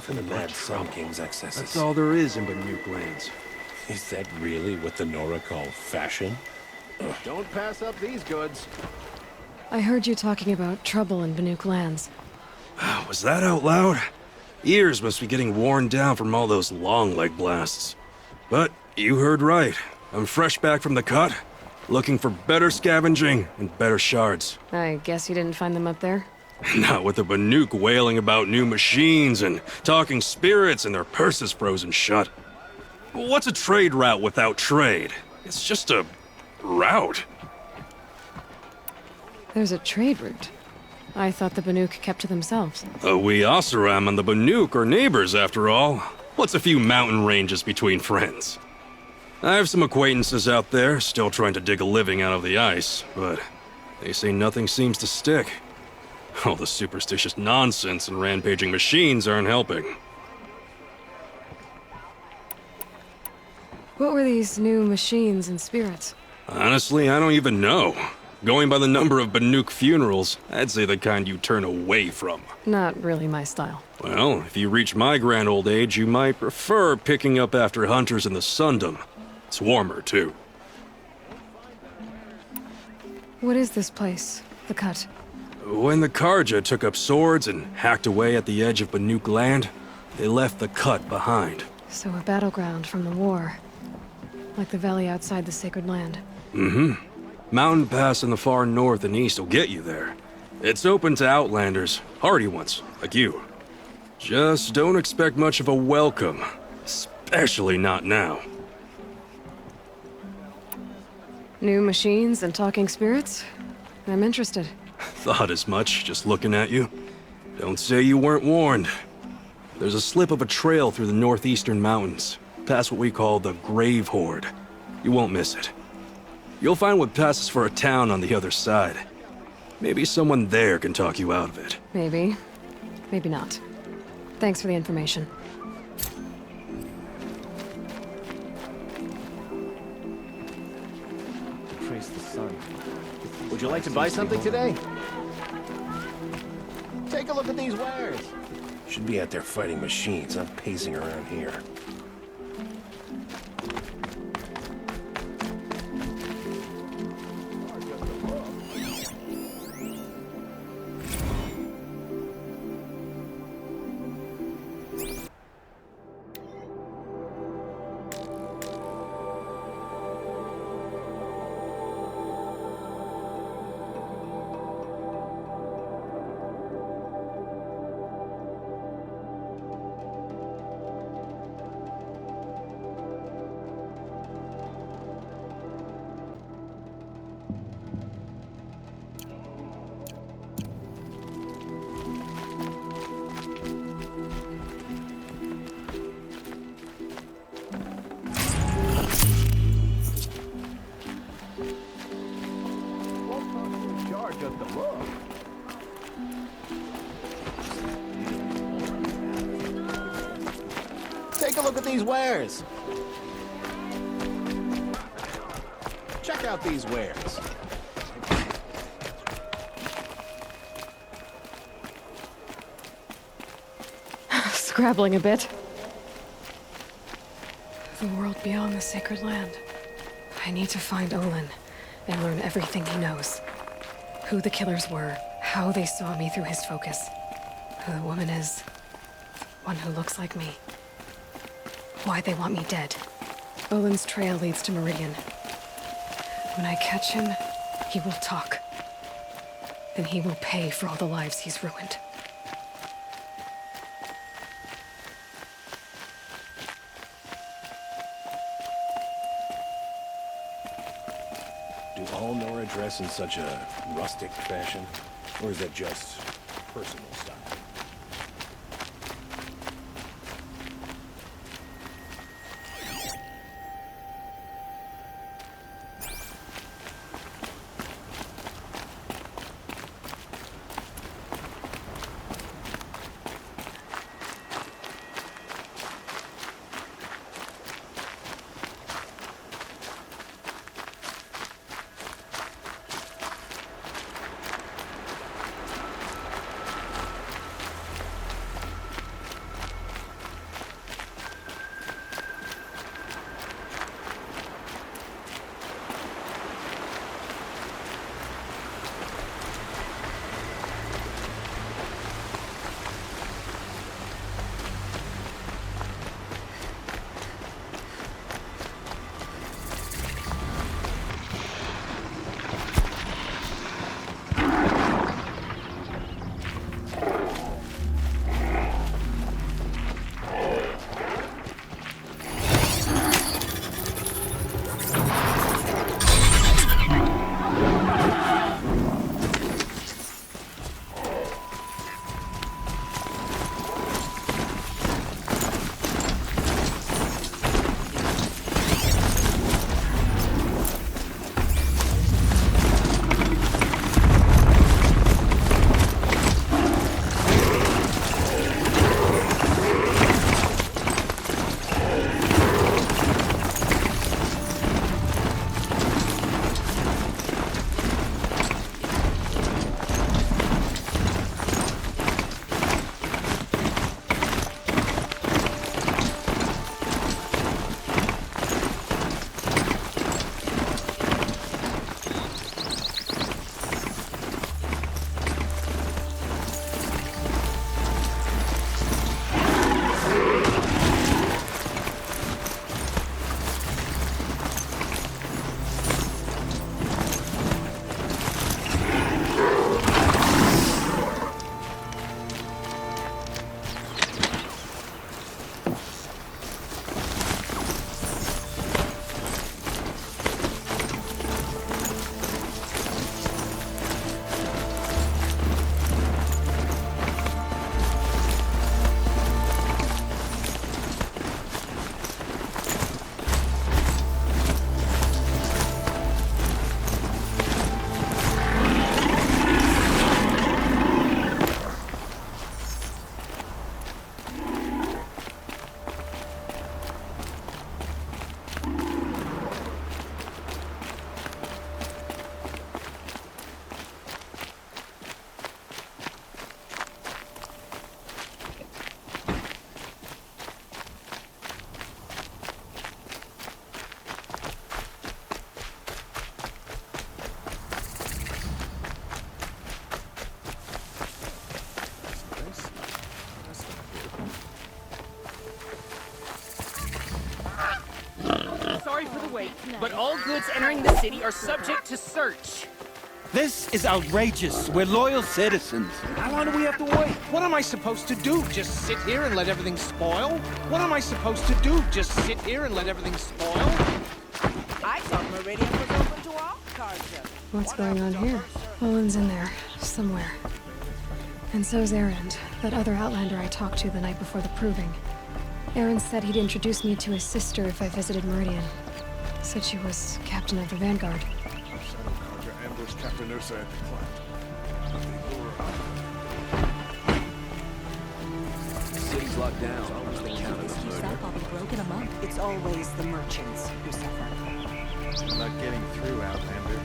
for the Mad Sun King's excesses. That's all there is in Banuk lands. Is that really what the Nora call fashion? Don't pass up these goods. I heard you talking about trouble in Banuk lands. Was that out loud? Ears must be getting worn down from all those long leg blasts. But you heard right. I'm fresh back from the cut, looking for better scavenging and better shards. I guess you didn't find them up there? Not with the Banuk wailing about new machines and talking spirits and their purses frozen shut. What's a trade route without trade? It's just a route. There's a trade route. I thought the Banuk kept to themselves. We Oseram and the Banuk are neighbors, after all. What's a few mountain ranges between friends? I have some acquaintances out there, still trying to dig a living out of the ice, but they say nothing seems to stick. All the superstitious nonsense and rampaging machines aren't helping. What were these new machines and spirits? Honestly, I don't even know. Going by the number of Banuk funerals, I'd say the kind you turn away from. Not really my style. Well, if you reach my grand old age, you might prefer picking up after hunters in the Sundom. It's warmer, too. What is this place? The Cut? When the Karja took up swords and hacked away at the edge of Banuk land, they left the Cut behind. So a battleground from the war. Like the valley outside the Sacred Land. Mm-hmm. Mountain Pass in the far north and east will get you there. It's open to outlanders, hardy ones, like you. Just don't expect much of a welcome, especially not now. New machines and talking spirits? I'm interested. Thought as much, just looking at you. Don't say you weren't warned. There's a slip of a trail through the northeastern mountains, past what we call the Grave Horde. You won't miss it. You'll find what passes for a town on the other side. Maybe someone there can talk you out of it. Maybe. Maybe not. Thanks for the information. Trace the sun. Would you like to buy something today? Take a look at these wares. Should be out there fighting machines, not pacing around here. Take a look at these wares. Check out these wares. Scrabbling a bit. The world beyond the Sacred Land. I need to find Olin and learn everything he knows. Who the killers were, how they saw me through his focus, who the woman is, one who looks like me. Why they want me dead. Olin's trail leads to Meridian. When I catch him, he will talk. Then he will pay for all the lives he's ruined. Do all Nora dress in such a rustic fashion? Or is that just personal style? evacuate, but all goods entering the city are subject to search. This is outrageous. We're loyal citizens. How long do we have to wait? What am I supposed to do? Just sit here and let everything spoil? What am I supposed to do? Just sit here and let everything spoil? I thought Meridian was open to all cargo. What's going on here? Olin's in there, somewhere. And so's Erend, that other Outlander I talked to the night before the proving. Erend said he'd introduce me to his sister if I visited Meridian. Said she was captain of the Vanguard. Ambushed Captain Ursa at the climb. The city's locked down. Keeps up, I'll be broken a month. It's always the merchants who suffer. I'm not getting through, Outlander.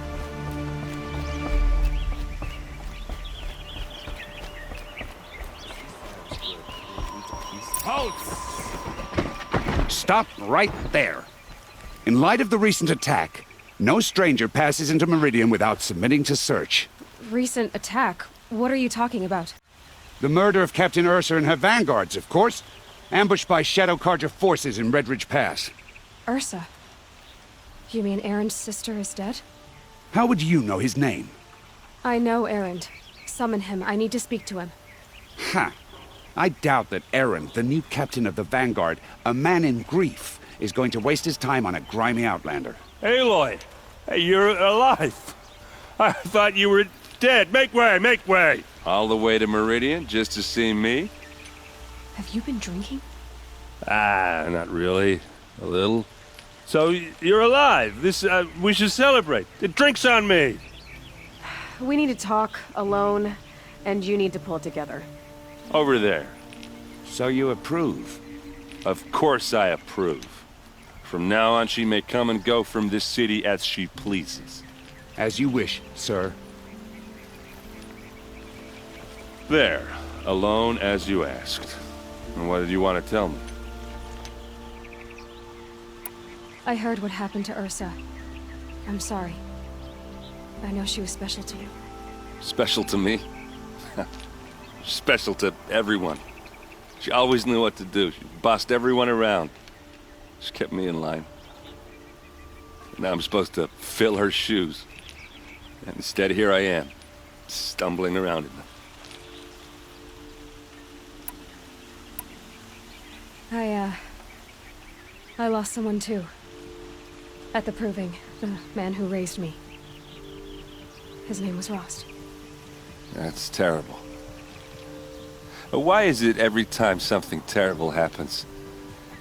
Stop right there. In light of the recent attack, no stranger passes into Meridian without submitting to search. Recent attack? What are you talking about? The murder of Captain Ursa and her vanguards, of course. Ambushed by Shadow Carja forces in Red Ridge Pass. Ursa? You mean Erend's sister is dead? How would you know his name? I know Erend. Summon him. I need to speak to him. Ha! I doubt that Erend, the new captain of the Vanguard, a man in grief, is going to waste his time on a grimy outlander. Aloy! Hey, you're alive! I thought you were dead. Make way, make way! All the way to Meridian just to see me? Have you been drinking? Ah, not really. A little. So, you're alive. We should celebrate. The drink's on me! We need to talk, alone, and you need to pull it together. Over there. So you approve? Of course I approve. From now on, she may come and go from this city as she pleases. As you wish, sir. There. Alone as you asked. And what did you want to tell me? I heard what happened to Ursa. I'm sorry. I know she was special to you. Special to me? Special to everyone. She always knew what to do. She bossed everyone around. She kept me in line. Now I'm supposed to fill her shoes. And instead, here I am, stumbling around in them. I lost someone too. At the proving, the man who raised me. His name was Rost. That's terrible. But why is it every time something terrible happens,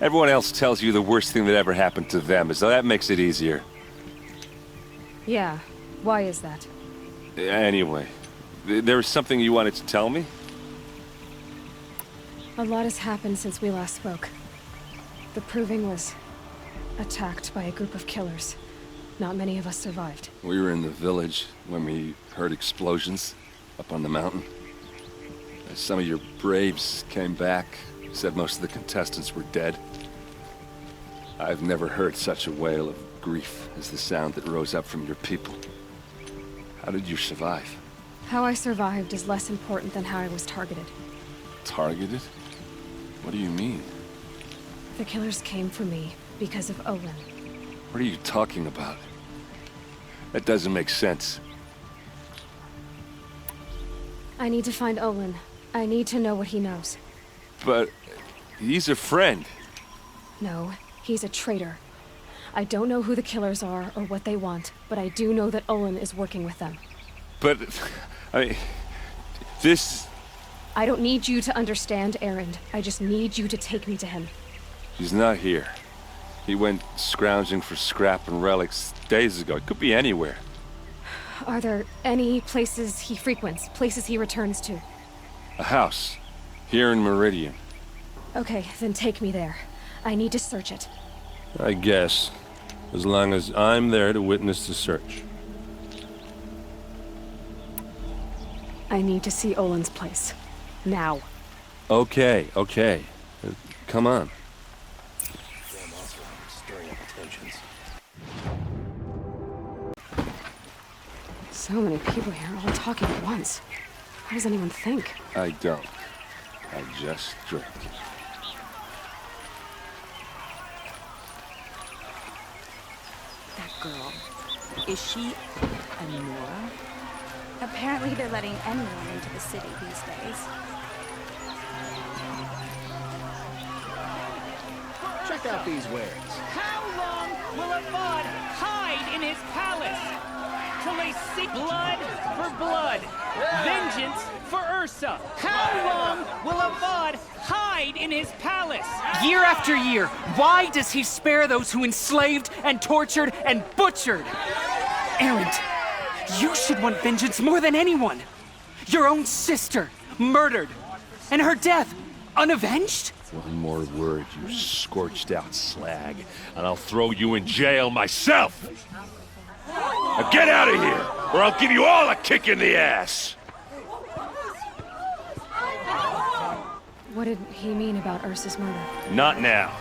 everyone else tells you the worst thing that ever happened to them, as though that makes it easier? Yeah, why is that? Anyway, there was something you wanted to tell me? A lot has happened since we last spoke. The proving was attacked by a group of killers. Not many of us survived. We were in the village when we heard explosions up on the mountain. Some of your braves came back, said most of the contestants were dead. I've never heard such a wail of grief as the sound that rose up from your people. How did you survive? How I survived is less important than how I was targeted. Targeted? What do you mean? The killers came for me because of Olin. What are you talking about? That doesn't make sense. I need to find Olin. I need to know what he knows. But he's a friend. No, he's a traitor. I don't know who the killers are or what they want, but I do know that Olin is working with them. But, this... I don't need you to understand, Erend. I just need you to take me to him. He's not here. He went scrounging for scrap and relics days ago. It could be anywhere. Are there any places he frequents, places he returns to? A house. Here in Meridian. Okay, then take me there. I need to search it. I guess. As long as I'm there to witness the search. I need to see Olin's place. Now. Okay, okay. Come on. Damn Oscar, stirring up tensions. So many people here, all talking at once. How does anyone think? I don't. I just drink. girl. Is she a Nora? Apparently they're letting anyone into the city these days. Check out these wares. How long will Avad hide in his palace? Till they seek blood for blood, vengeance for Ursa. How long will Avad hide in his palace? Year after year, why does he spare those who enslaved and tortured and butchered? Erend, you should want vengeance more than anyone. Your own sister, murdered, and her death, unavenged? One more word, you scorched out slag, and I'll throw you in jail myself! Now get out of here, or I'll give you all a kick in the ass! What did he mean about Ursa's murder? Not now.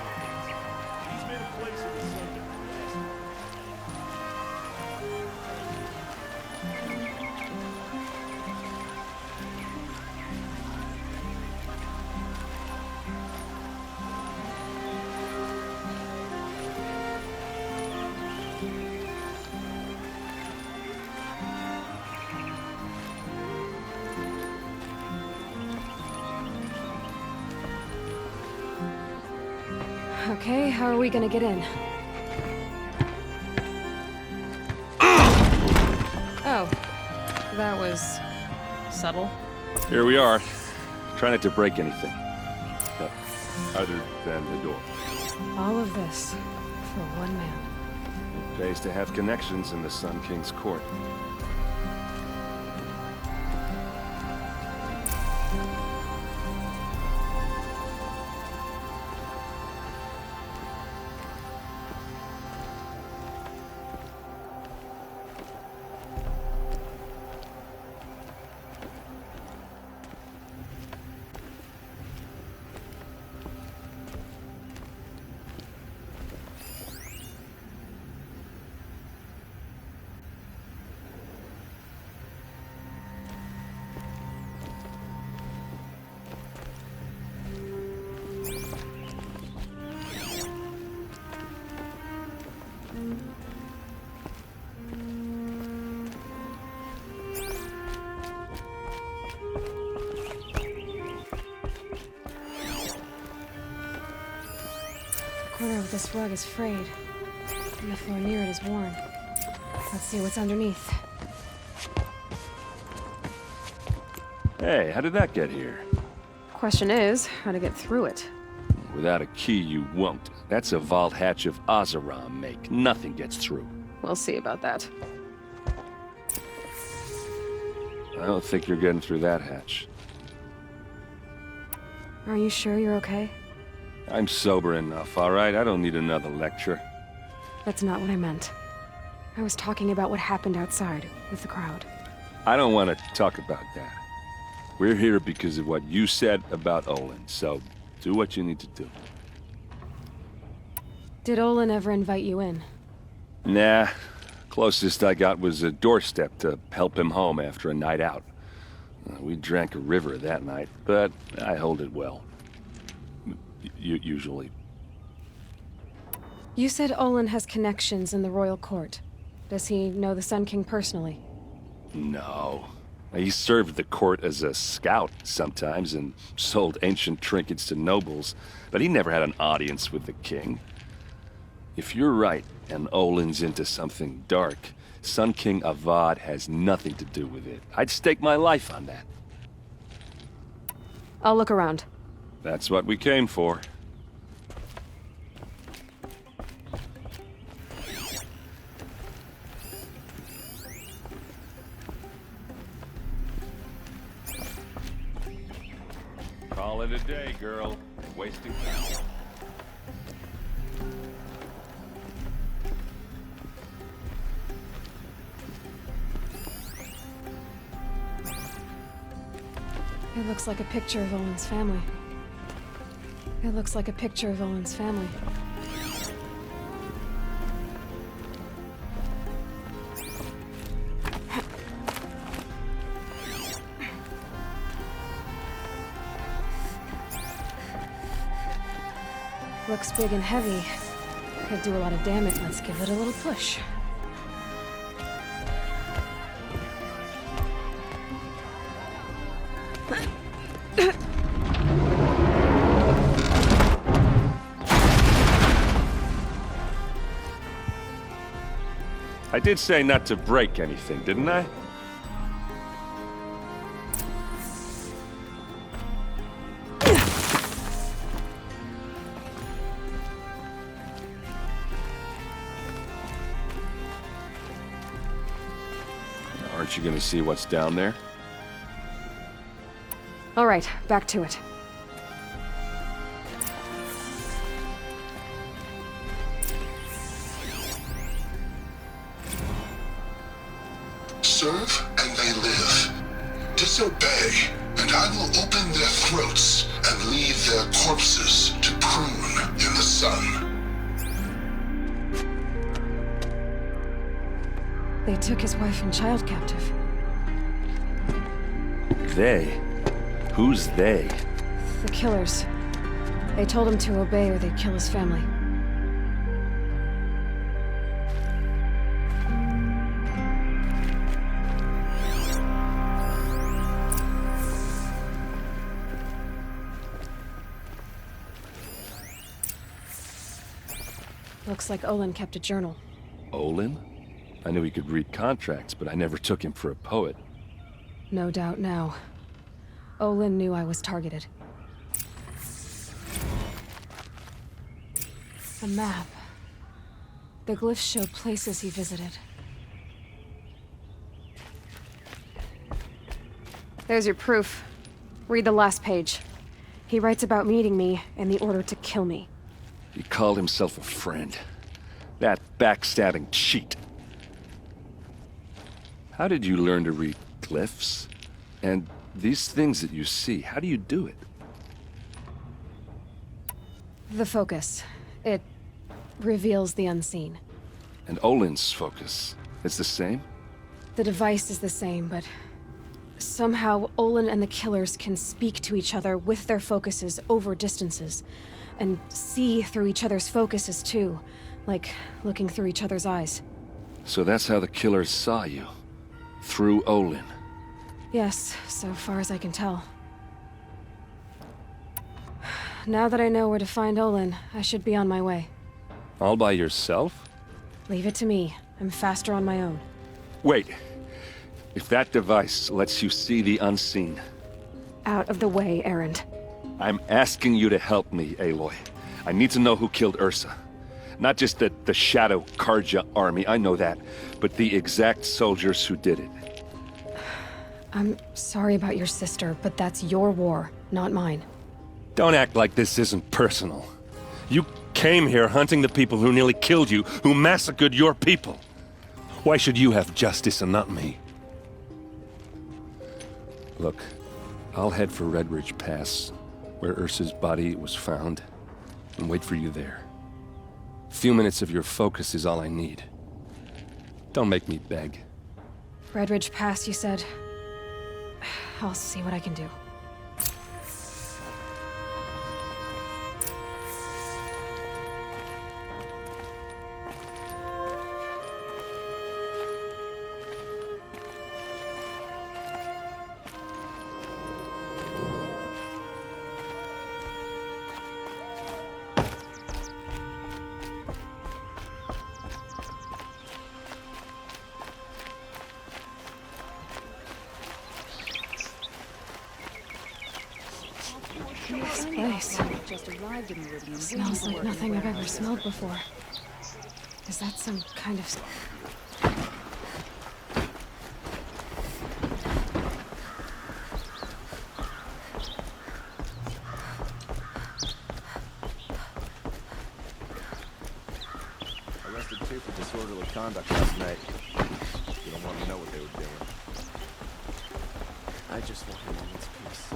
Okay, how are we gonna get in? Oh, that was subtle. Here we are. Try not to break anything. Other than the door. All of this for one man. It pays to have connections in the Sun King's court. The corner of this rug is frayed, and the floor near it is worn. Let's see what's underneath. Hey, how did that get here? Question is, how to get through it. Without a key, you won't. That's a vault hatch of Oseram make. Nothing gets through. We'll see about that. I don't think you're getting through that hatch. Are you sure you're okay? I'm sober enough, all right? I don't need another lecture. That's not what I meant. I was talking about what happened outside with the crowd. I don't want to talk about that. We're here because of what you said about Olin, so do what you need to do. Did Olin ever invite you in? Nah. Closest I got was a doorstep to help him home after a night out. We drank a river that night, but I hold it well. Usually. You said Olin has connections in the royal court. Does he know the Sun King personally? No. He served the court as a scout sometimes and sold ancient trinkets to nobles, but he never had an audience with the king. If you're right, and Olin's into something dark, Sun King Avad has nothing to do with it. I'd stake my life on that. I'll look around. That's what we came for. Call it a day, girl. Wasting time. It looks like a picture of Olin's family. It looks like a picture of Olin's family. Looks big and heavy. Could do a lot of damage. Let's give it a little push. I did say not to break anything, didn't I? Aren't you gonna see what's down there? All right, back to it. Serve and they live. Disobey, and I will open their throats and leave their corpses to prune in the sun. They took his wife and child captive. They? Who's they? The killers. They told him to obey or they'd kill his family. Looks like Olin kept a journal. Olin? I knew he could read contracts, but I never took him for a poet. No doubt now. Olin knew I was targeted. A map. The glyphs show places he visited. There's your proof. Read the last page. He writes about meeting me and the order to kill me. He called himself a friend. That backstabbing cheat. How did you learn to read glyphs? And these things that you see, how do you do it? The focus. It reveals the unseen. And Olin's focus, it's the same? The device is the same, but somehow Olin and the killers can speak to each other with their focuses over distances, and see through each other's focuses too, like looking through each other's eyes. So that's how the killers saw you? Through Olin? Yes, so far as I can tell. Now that I know where to find Olin, I should be on my way. All by yourself? Leave it to me. I'm faster on my own. Wait. If that device lets you see the unseen... Out of the way, Erend. I'm asking you to help me, Aloy. I need to know who killed Ursa. Not just the Shadow Karja army, I know that, but the exact soldiers who did it. I'm sorry about your sister, but that's your war, not mine. Don't act like this isn't personal. You came here hunting the people who nearly killed you, who massacred your people. Why should you have justice and not me? Look, I'll head for Redridge Pass, where Ursa's body was found, and wait for you there. A few minutes of your focus is all I need. Don't make me beg. Redridge Pass, you said? I'll see what I can do. This place smells like nothing I've ever smelled before. Is that some kind of... Arrested 2 for disorderly conduct last night. You don't want to know what they were doing. I just want a moment's peace.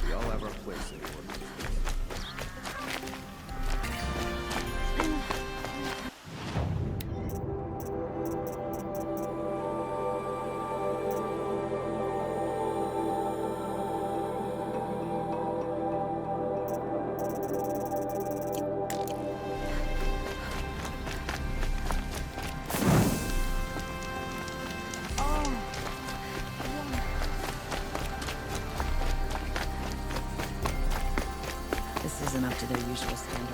We all have our place in the world. isn't up to their usual standard.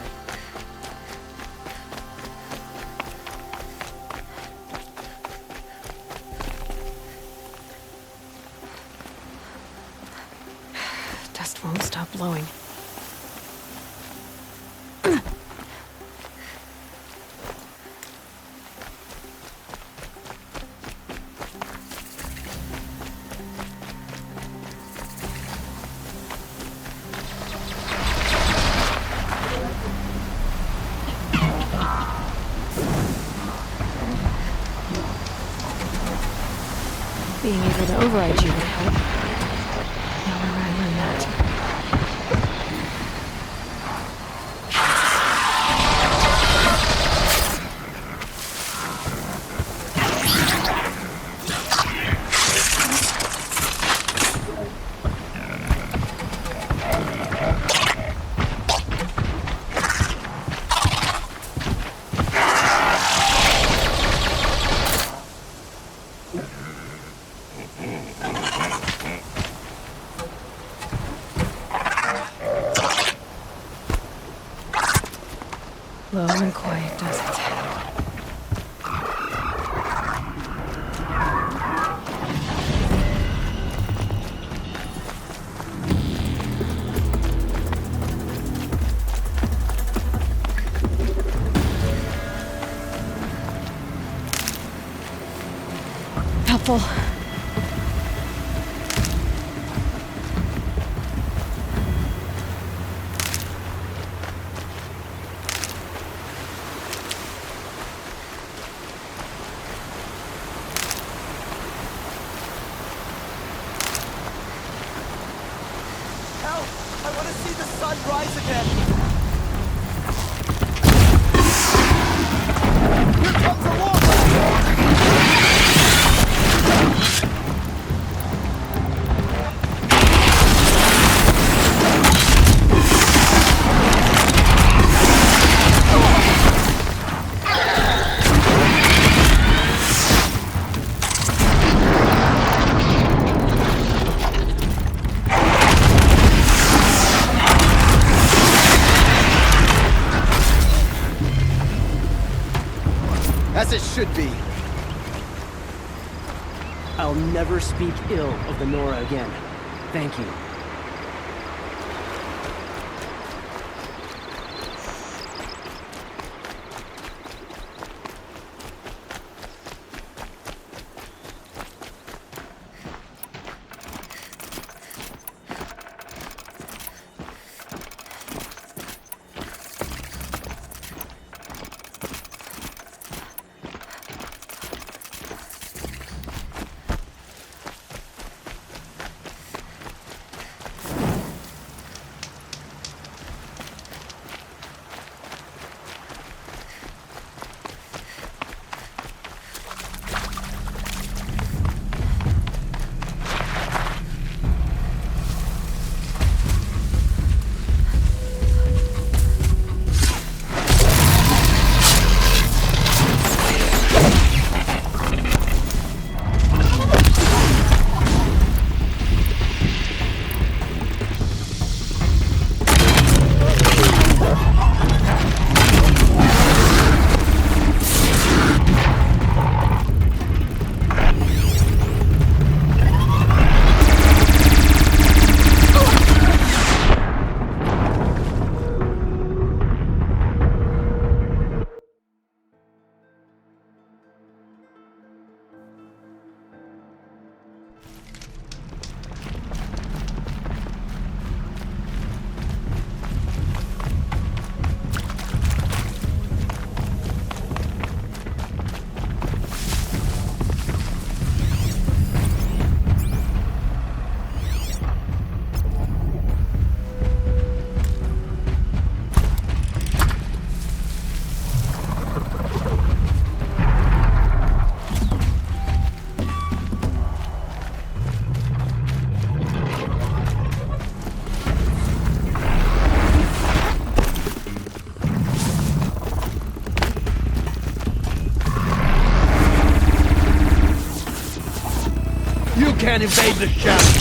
Dust won't stop blowing. Being able to override you would help. Now where would I learn that? Low and quiet does it. Helpful. I want to see the sun rise again. Here comes a war! As it should be. I'll never speak ill of the Nora again. Thank you. You can't invade the shadow!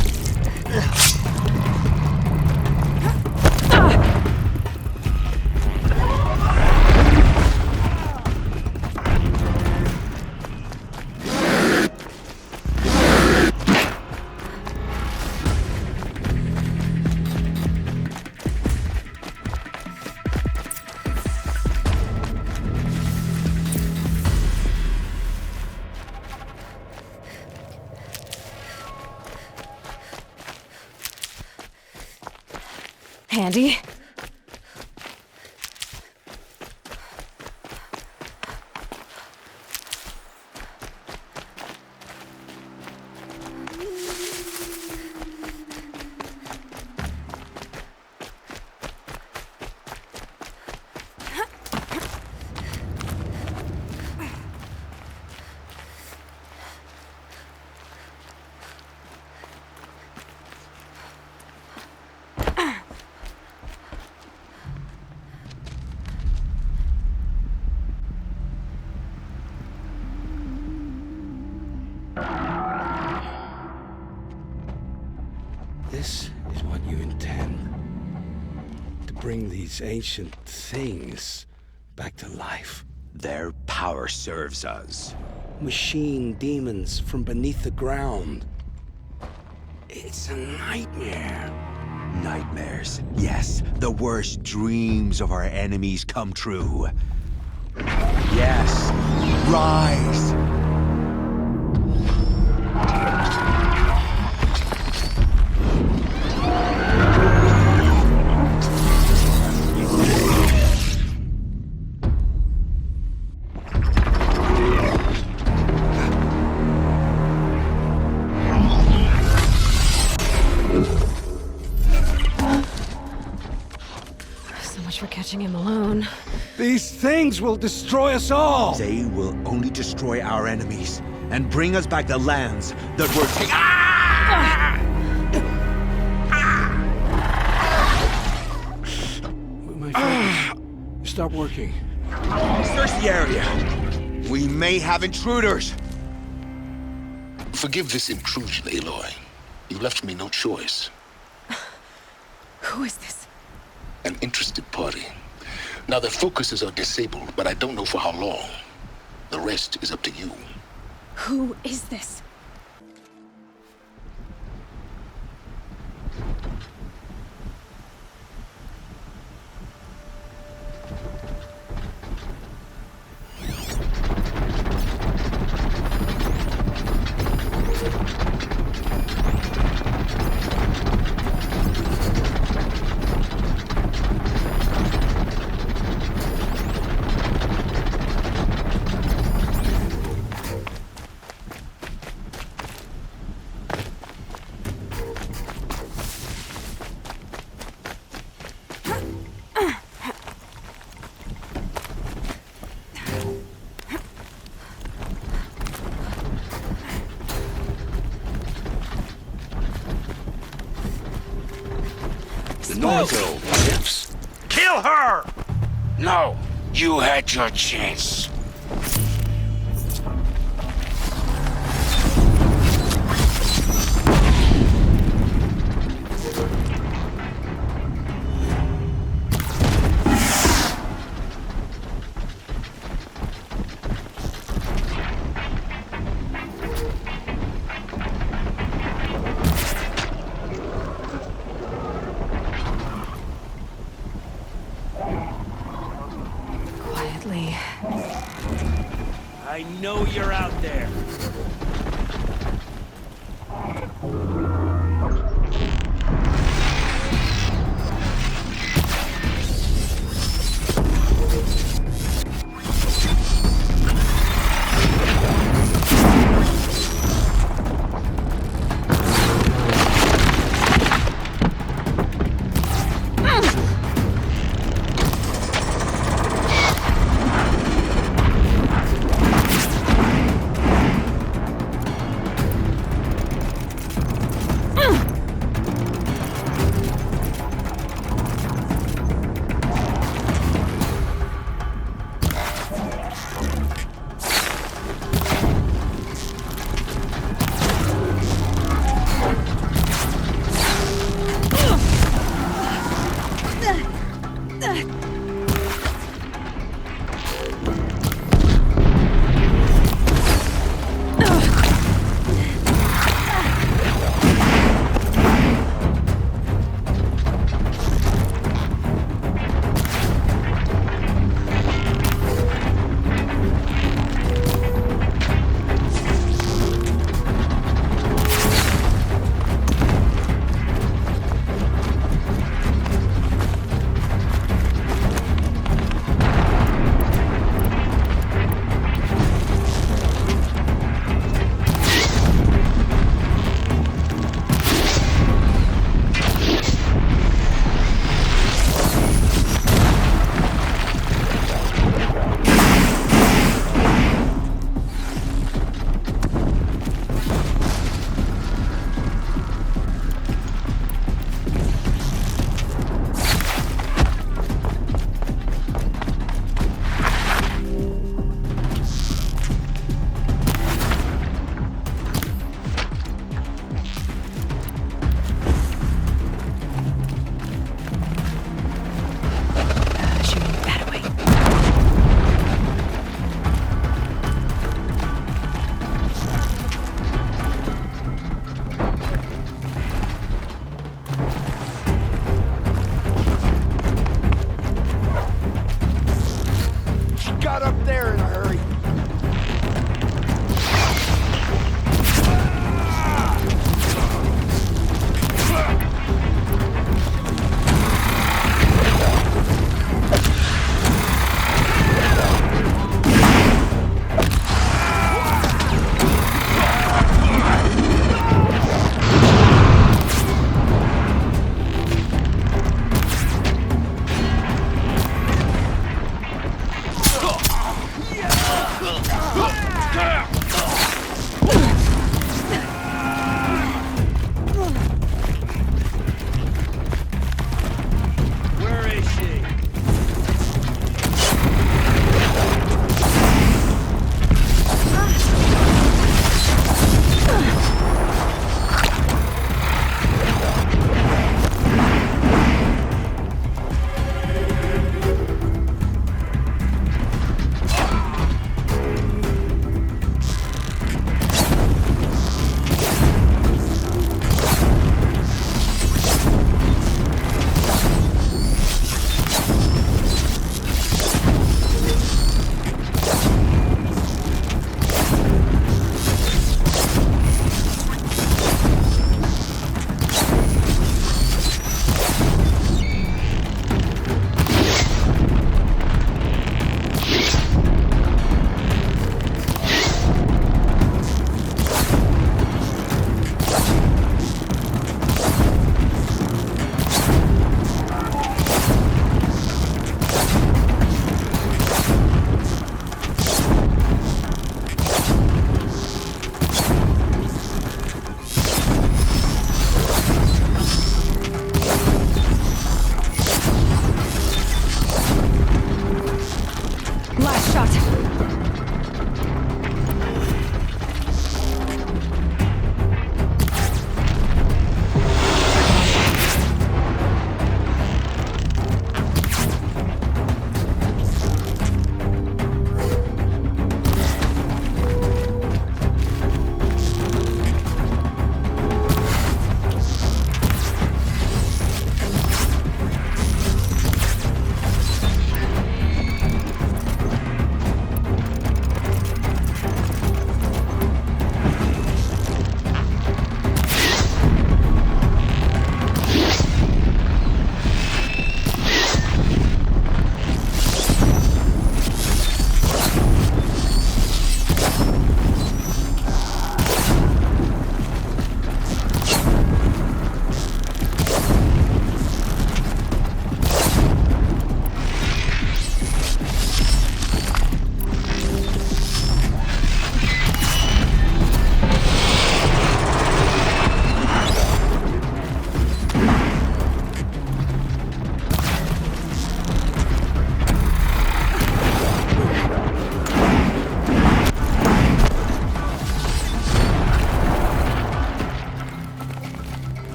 Handy? This is what you intend. To bring these ancient things back to life. Their power serves us. Machine demons from beneath the ground. It's a nightmare. Nightmares. Yes, the worst dreams of our enemies come true. Yes, rise! For catching him alone. These things will destroy us all! They will only destroy our enemies and bring us back the lands that were taken. My focus. Stop working. Search the area. We may have intruders. Forgive this intrusion, Aloy. You left me no choice. Who is this? An interested party. Now their focuses are disabled, but I don't know for how long. The rest is up to you. Who is this? Kill her! No, you had your chance. I know you're out there.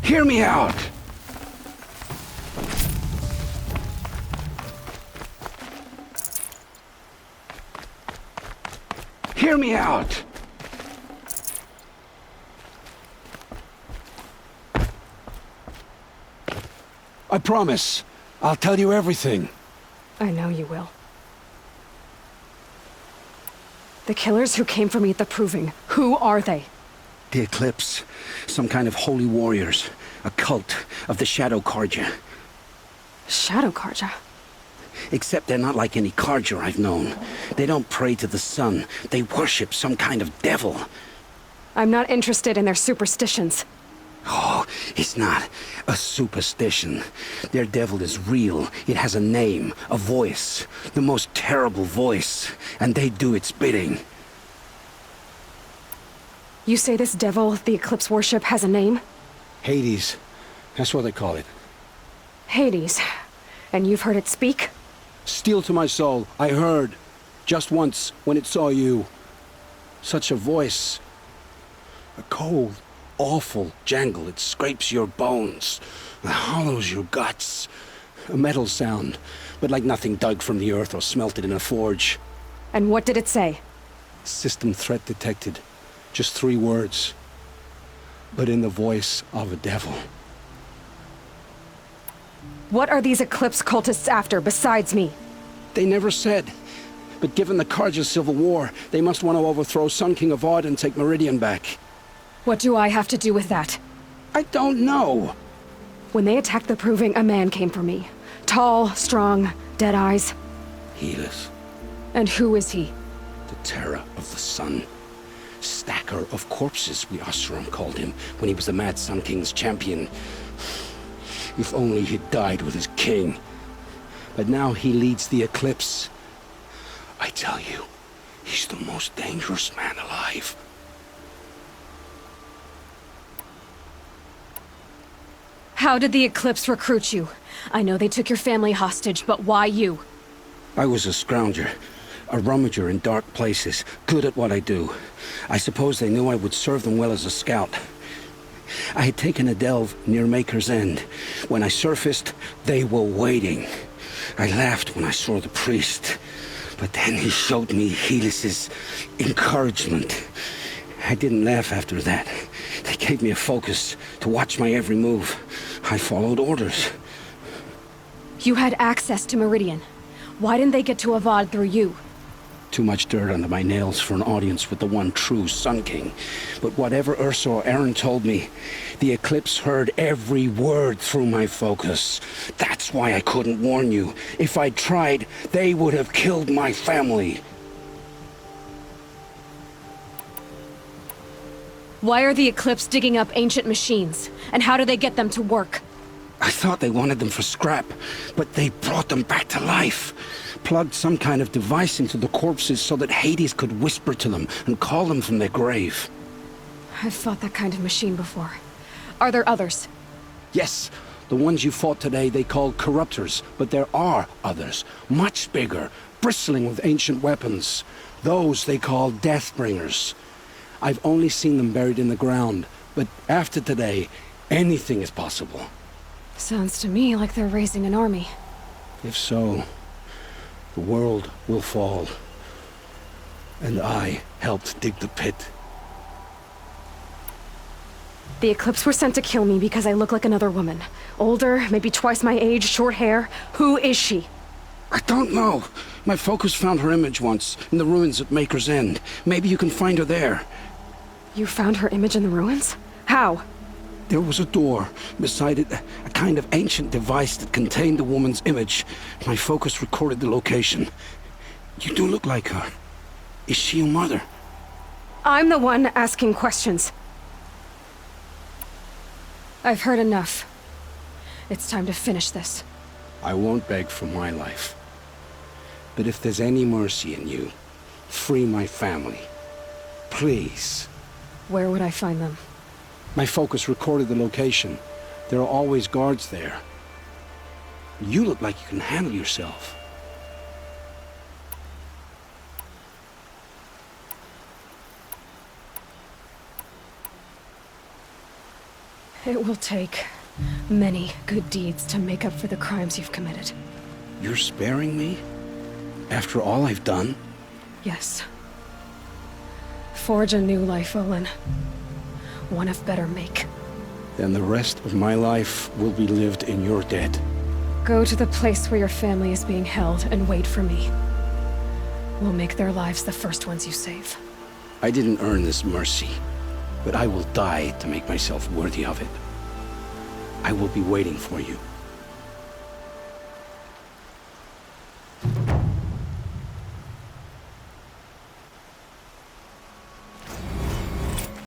Hear me out! Hear me out! I promise. I'll tell you everything. I know you will. The killers who came for me at the Proving, who are they? The Eclipse. Some kind of holy warriors. A cult of the Shadow Carja. Shadow Carja? Except they're not like any Carja I've known. They don't pray to the sun. They worship some kind of devil. I'm not interested in their superstitions. Oh, it's not a superstition. Their devil is real. It has a name, a voice. The most terrible voice. And they do its bidding. You say this devil the Eclipse worship has a name? Hades. That's what they call it. Hades. And you've heard it speak? Steel to my soul, I heard. Just once, when it saw you. Such a voice. A cold, awful jangle. It scrapes your bones. It hollows your guts. A metal sound, but like nothing dug from the earth or smelted in a forge. And what did it say? System threat detected. Just 3 words. But in the voice of a devil. What are these Eclipse cultists after, besides me? They never said. But given the Carja civil war, they must want to overthrow Sun King of Odd and take Meridian back. What do I have to do with that? I don't know. When they attacked the Proving, a man came for me. Tall, strong, dead eyes. Helis. And who is he? The terror of the sun. Stacker of corpses, we Oseram called him, when he was the Mad Sun King's champion. If only he'd died with his king. But now he leads the Eclipse. I tell you, he's the most dangerous man alive. How did the Eclipse recruit you? I know they took your family hostage, but why you? I was a scrounger. A rummager in dark places, good at what I do. I suppose they knew I would serve them well as a scout. I had taken a delve near Maker's End. When I surfaced, they were waiting. I laughed when I saw the priest, but then he showed me Helis's encouragement. I didn't laugh after that. They gave me a focus to watch my every move. I followed orders. You had access to Meridian. Why didn't they get to Avad through you? Too much dirt under my nails for an audience with the one true Sun King. But whatever Ursa or Aaron told me, the Eclipse heard every word through my focus. That's why I couldn't warn you. If I'd tried, they would have killed my family. Why are the Eclipse digging up ancient machines? And how do they get them to work? I thought they wanted them for scrap, but they brought them back to life. Plugged some kind of device into the corpses so that Hades could whisper to them and call them from their grave. I've fought that kind of machine before. Are there others? Yes, the ones you fought today they called corruptors, but there are others, much bigger, bristling with ancient weapons. Those they call Deathbringers. I've only seen them buried in the ground, but after today, anything is possible. Sounds to me like they're raising an army. If so, the world will fall. And I helped dig the pit. The Eclipse were sent to kill me because I look like another woman. Older, maybe twice my age, short hair. Who is she? I don't know. My focus found her image once, in the ruins at Maker's End. Maybe you can find her there. You found her image in the ruins? How? There was a door. Beside it, a kind of ancient device that contained the woman's image. My focus recorded the location. You do look like her. Is she your mother? I'm the one asking questions. I've heard enough. It's time to finish this. I won't beg for my life. But if there's any mercy in you, free my family. Please. Where would I find them? My focus recorded the location. There are always guards there. You look like you can handle yourself. It will take many good deeds to make up for the crimes you've committed. You're sparing me? After all I've done? Yes. Forge a new life, Olin. One of better make. Then the rest of my life will be lived in your debt. Go to the place where your family is being held and wait for me. We'll make their lives the first ones you save. I didn't earn this mercy, but I will die to make myself worthy of it. I will be waiting for you.